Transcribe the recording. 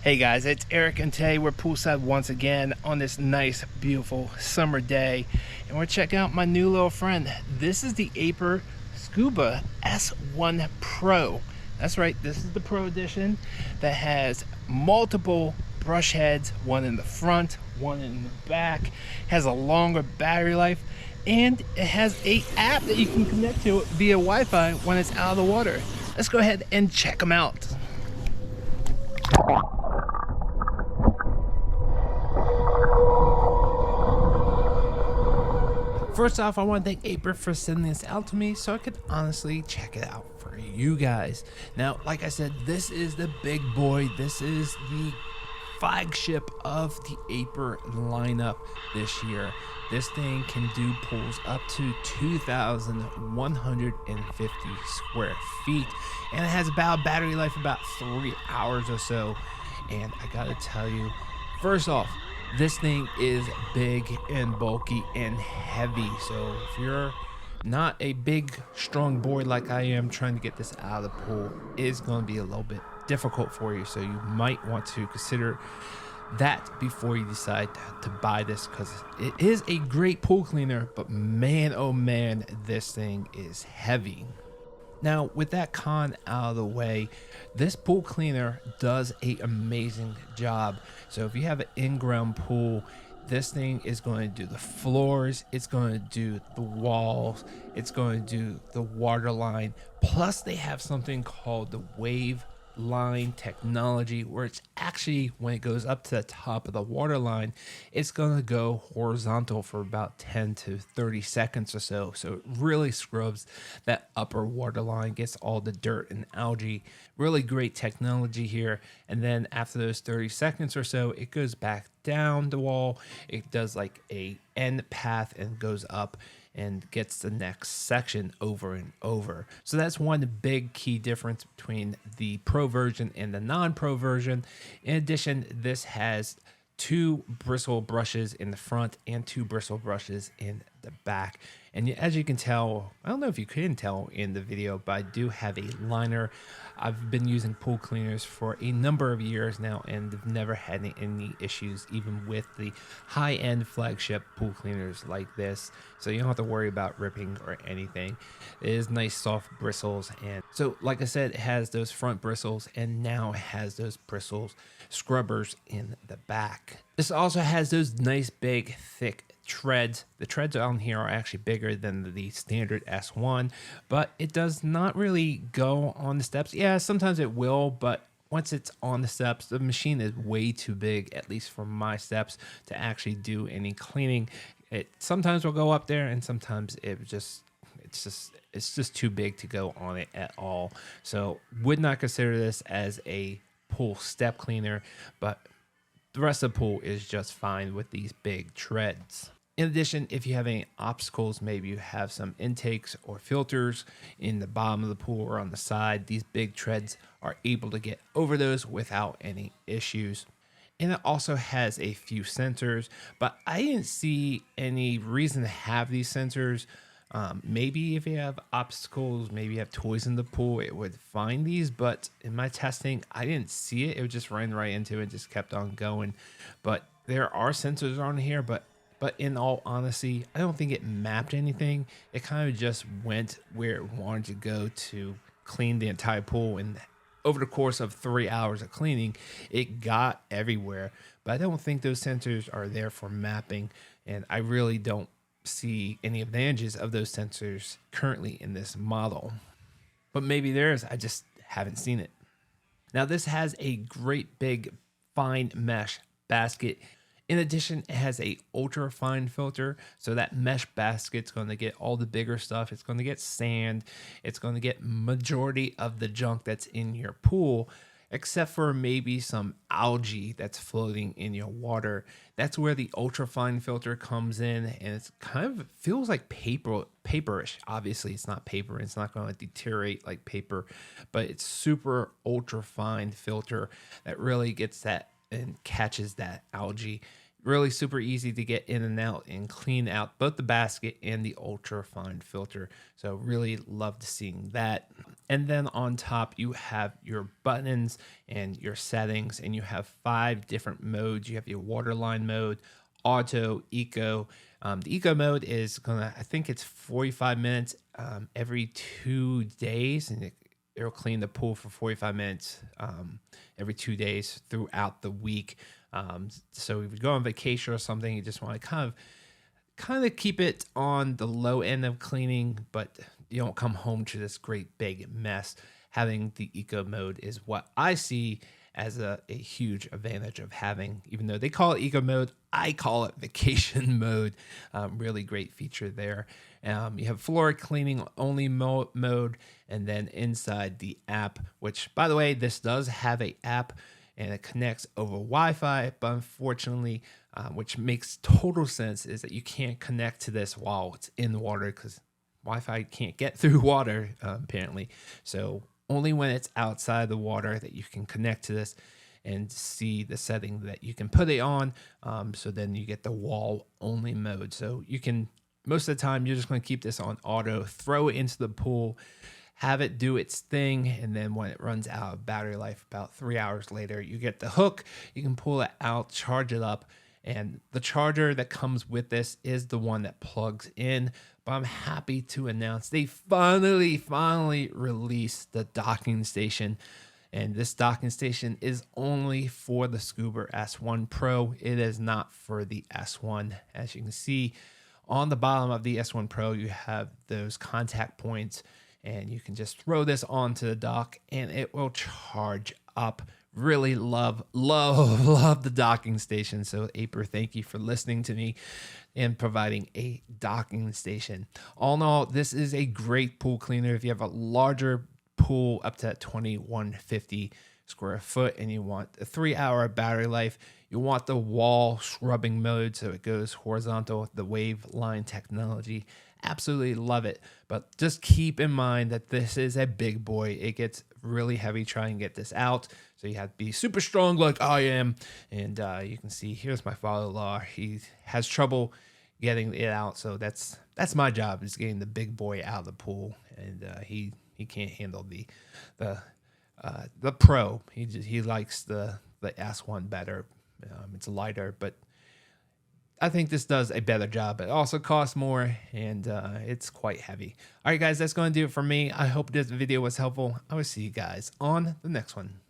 Hey guys, it's Eric and today we're poolside once again on this nice, beautiful summer day, and we're checking out my new little friend. This is the Aiper Scuba S1 Pro. That's right, this is the Pro Edition that has multiple brush heads, one in the front, one in the back, has a longer battery life, and it has an app that you can connect to via Wi-Fi when it's out of the water. Let's go ahead and check them out. First off, I want to thank Aiper for sending this out to me so I could honestly check it out for you guys. Now, like I said, this is the big boy. This is the flagship of the Aiper lineup this year. This thing can do pools up to 2,150 square feet, and it has about a battery life about 3 hours or so. And I gotta tell you, first off, this thing is big and bulky and heavy. So if you're not a big, strong boy like I am trying to get this out of the pool, it's going to be a little bit difficult for you. So you might want to consider that before you decide to buy this, because it is a great pool cleaner, but man, oh man, this thing is heavy. Now, with that con out of the way, this pool cleaner does an amazing job. So if you have an in-ground pool, this thing is going to do the floors, it's going to do the walls, it's going to do the water line. Plus, they have something called the wave line technology, where it's actually, when it goes up to the top of the water line, it's going to go horizontal for about 10 to 30 seconds or so. So it really scrubs that upper water line, gets all the dirt and algae. Really great technology here. And then after those 30 seconds or so, it goes back down the wall. It does like a end path and goes up and gets the next section over and over. So that's one big key difference between the Pro version and the non-Pro version. In addition, this has 2 bristle brushes in the front and 2 bristle brushes in the back. And as you can tell, I don't know if you can tell in the video, but I do have a liner. I've been using pool cleaners for a number of years now and have never had any issues, even with the high-end flagship pool cleaners like this. So you don't have to worry about ripping or anything. It is nice soft bristles. And so, like I said, it has those front bristles, and now it has those bristles scrubbers in the back. This also has those nice big thick treads. The treads on here are actually bigger than the standard S1, but it does not really go on the steps. Yeah, sometimes it will, but once it's on the steps, the machine is way too big, at least for my steps, to actually do any cleaning. It sometimes will go up there, and sometimes it's just too big to go on it at all. So would not consider this as a pool step cleaner, but the rest of the pool is just fine with these big treads. In addition, if you have any obstacles, maybe you have some intakes or filters in the bottom of the pool or on the side, these big treads are able to get over those without any issues. And it also has a few sensors, but I didn't see any reason to have these sensors. Maybe if you have obstacles, maybe you have toys in the pool, it would find these, but in my testing, I didn't see it. It just ran right into it and just kept on going. But there are sensors on here, but in all honesty, I don't think it mapped anything. It kind of just went where it wanted to go to clean the entire pool, and over the course of 3 hours of cleaning, it got everywhere. But I don't think those sensors are there for mapping, and I really don't see any advantages of those sensors currently in this model. But maybe there is, I just haven't seen it. Now, this has a great big fine mesh basket. In addition, it has a ultra fine filter, so that mesh basket's going to get all the bigger stuff. It's going to get sand. It's going to get majority of the junk that's in your pool, except for maybe some algae that's floating in your water. That's where the ultra fine filter comes in, and it's kind of feels like paperish. Obviously, it's not paper. It's not going to deteriorate like paper, but it's super ultra fine filter that really gets that and catches that algae. Really super easy to get in and out and clean out both the basket and the ultra fine filter. So really loved seeing that. And then on top, you have your buttons and your settings, and you have 5 different modes. You have your waterline mode, auto, eco. The eco mode is gonna, I think it's 45 minutes every 2 days, and it'll clean the pool for 45 minutes every 2 days throughout the week. So if you go on vacation or something, you just want to kind of keep it on the low end of cleaning, but you don't come home to this great big mess. Having the eco mode is what I see as a huge advantage of having. Even though they call it eco mode, I call it vacation mode. Really great feature there. You have floor cleaning only mode, and then inside the app, which, by the way, this does have a app and it connects over Wi-Fi, but unfortunately, which makes total sense, is that you can't connect to this while it's in the water because Wi-Fi can't get through water, apparently. So only when it's outside the water that you can connect to this and see the setting that you can put it on. So then you get the wall only mode. So you can, most of the time, you're just going to keep this on auto, throw it into the pool, have it do its thing, and then when it runs out of battery life about 3 hours later, you get the hook, you can pull it out, charge it up, and the charger that comes with this is the one that plugs in. But I'm happy to announce they finally released the docking station, and this docking station is only for the Scuba S1 Pro. It is not for the S1. As you can see on the bottom of the S1 Pro, you have those contact points, and you can just throw this onto the dock and it will charge up. Really love the docking station. So Aiper, thank you for listening to me and providing a docking station. All in all, this is a great pool cleaner. If you have a larger pool up to 2150 square foot and you want a 3-hour battery life, you want the wall scrubbing mode so it goes horizontal, the wave line technology. Absolutely love it. But just keep in mind that this is a big boy. It gets really heavy trying to get this out. So you have to be super strong like I am. And you can see here's my father-in-law. He has trouble getting it out. So that's my job, is getting the big boy out of the pool. And he can't handle the Pro. He likes the S1 better. It's lighter, but I think this does a better job. It also costs more, and it's quite heavy. All right, guys, that's going to do it for me. I hope this video was helpful. I will see you guys on the next one.